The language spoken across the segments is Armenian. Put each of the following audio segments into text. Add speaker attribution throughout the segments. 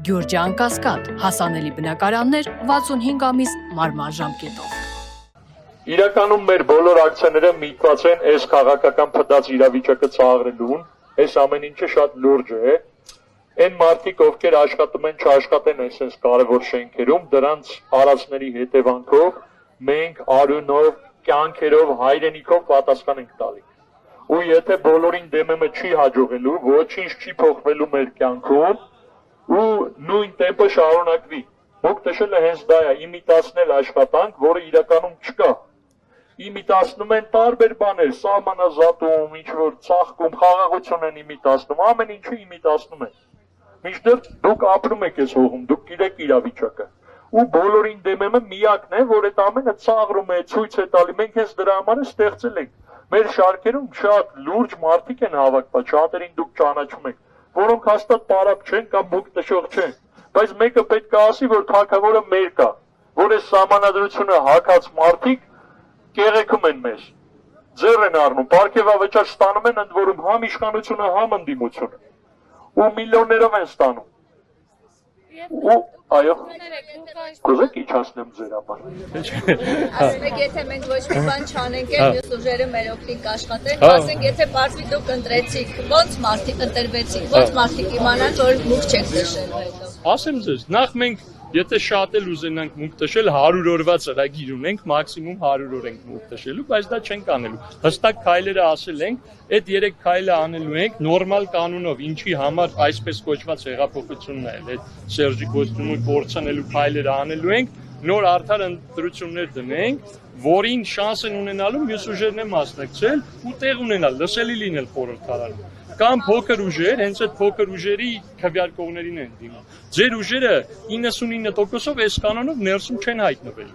Speaker 1: Գյուրջան Կասկադ, հասանելի բնակարաններ 65 ամիս մարման ժամկետով։
Speaker 2: Իրականում մեր բոլոր ակցիաները միտված են այս քաղաքական փդած իրավիճակը ծաղրելուն, այս ամեն ինչը շատ լուրջ է։ Այն մարդիկ, ովքեր աշխատում են, չաշխատեն այսպես կարևոր շենքերում, դրանց արածների հետևանքով մենք արյունով, կյանքերով, հայրենիքով պատասխան ենք տալի։ Ու եթե բոլորին դեմը չի հաջողելու, ոչինչ չի փոխվելու մեր կյանքում, ու նույն տեմպը շարունակվի։ Մուկտաշելը հենց դա է, իմիտացնել աշխատանք, որը իրականում չկա։ Իմիտացնում են տարբեր բաներ, սահմանազատում, ինչ-որ ծաղկում, խաղաղություն են իմիտացնում, ամեն ինչը իմիտացնում են։ Մինչդեռ դուք ապրում եք այս հողում, դուք գիտեք իրավիճակը։ Ու բոլորին դեմը միակն է, որ այդ ամենը ծաղրում է, ցույց է տալի, մենք հենց դրա համար ստեղծել ենք։ Մեր շարքերում շատ լուրջ մարդիկ են հավաքված, շատերին դուք ճանաչում եք, որոնք հաստատ պարապ չեն կամ մուկ տշող չեն, բայց մեկը պետք է ասի, որ թագավորը մեր կա, որ այս սահմանադրությունը հակած մարդիկ կեղեքում են մեզ, ձեռ են առնում, պարգևավճար ստանում են, ընդ որում համ իշխանությունը, համ ընդդիմությունը, ու միլիոններով են ստանում, ու այո, կուզեք իջացնեմ ձեր համար։
Speaker 3: Ասենք եթե մենք ոչ մի բան չանենք, մյուս ուժերը մեր օգտին կաշխատեն, ասենք եթե պարզվի դուք ընտրեցիք, ոնց մարդիկ ընտրվեցիք, ոնց մարդիկ իմանան, որ մուկ չեք տշելու հետո։
Speaker 4: Ասեմ ձեզ, նախ մենք եթե շատ էլ ուզենանք մուկ տշել 100 օրվա ծրագիր ունենք, մաքսիմում 100 օր ենք մուկ տշելու, բայց դա չենք անելու։ Հստակ քայլերը ասել ենք, այդ 3 քայլը անելու ենք նորմալ կանոնով, ինչի համար այսպես կոչված հեղափոխությունն է, այդ Սերժի կոստյումը կորցնելու քայլերը անելու ենք, նոր արդար ընտրություններ դնենք, որին շանս են ունենալու մյուս ուժերն են մասնակցել ու տեղ ունենալ, լսելի լինել խորհրդարանում։ Կամ փոքր ուժեր, հենց այդ փոքր ուժերի քվեարկողներին են դիմում։ Ձեր ուժերը 99%-ով այս կանոնով ներսում չեն հայտնվել։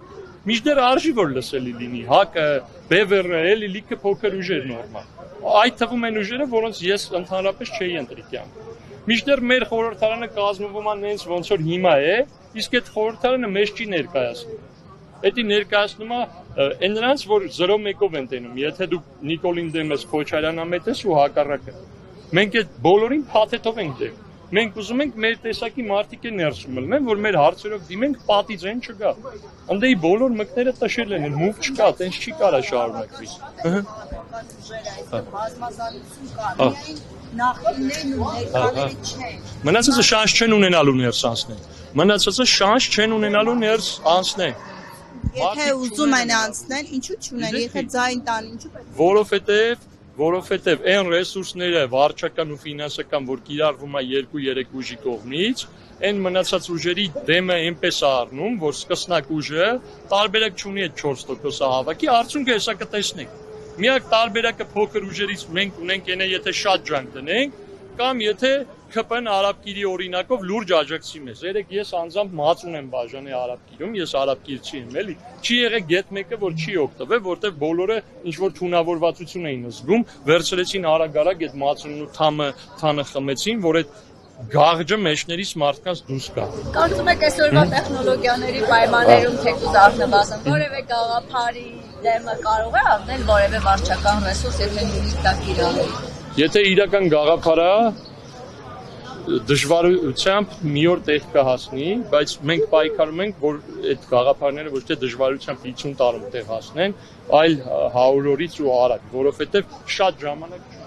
Speaker 4: Մինչդեռ արժի որ լսելի լինի, ՀԱԿ-ը, ԲՎՌ-ը, էլի լիքը փոքր ուժեր նորմալ։ Այդ թվում են ուժերը, որոնց ես ընդհանրապես չէի ընտրի կյանքում։ Մինչդեռ մեր խորհրդարանը կազմվում է նենց ոնց որ հիմա է, իսկ այդ խորհրդարանը մեզ չի ներկայացնում։ Էդի ներկայացնում է այն նրանց, որ 0-1-ով են տենում, եթե դու Նիկոլին դեմ ես, Քոչարյանամետ ես ու հակառակը։ Մենք այդ բոլորին փաթեթով ենք դեմ։ Մենք ուզում ենք մեր տեսակի մարդիկ է ներսում մլնեն, որ մեր հարցերով դիմենք, պատից են չգա։ Անդեի բոլոր մկները տշել են, մուվ չկա, տենց չի կարա շարունակվի։ Մնացածը շանս չեն ունենալու ներս անցնել։ Մնացածը շանս չեն ունենալու ներս անցնել։
Speaker 5: Եթե ուզում են անցնել, ինչու չունեն, եթե ձայն տան, ինչու պետք է։
Speaker 4: Որովհետև այն ռեսուրսները վարչական ու ֆինանսական, որ կիրառվում է 2-3 ուժի կողմից, այն մնացած ուժերի դեմը այնպես է առնում, որ սկսնակ ուժը տարբերակ չունի այդ 4% հավաքի, արդյունքը հեսա կտեսնենք։ Միակ տարբերակը փոքր ուժերից մենք ունենք այն է, եթե շատ ջանք դնենք, կամ եթե ԿՊ-ն Արաբկիրի օրինակով լուրջ աջակցի մեզ։ Երեք ես անձամբ մածուն եմ բաժանի Արաբկիրում, ես Արաբկիրցի եմ, էլի։ Չի եղել գետ մեկը, որ չի օգտվել, որտեղ բոլորը ինչ որ թունավորվածություն էին զգում, վերցրեցին արագ-արագ այդ մածունն ու թանը խմեցին, որ այդ գաղջը մեջներից մարդկանց դուրս գա։
Speaker 3: Կարծում եք այսօրվա տեխնոլոգիաների պայմաններում թեկուզ առնվազն որևէ գաղափարի դեմը կարող է առնել որևէ վարչական ռեսուրս, եթե նույնիսկ դա կիրառվի։
Speaker 4: Եթե իրական գաղափարը դժվարությամբ մի օր տեղ կհասնի, բայց մենք պայքարում ենք, որ այդ գաղափարները ոչ թե դժվարությամբ 50 տարում տեղ հասնեն, այլ 100 օրից ու արագ, որովհետև շատ ժամանակ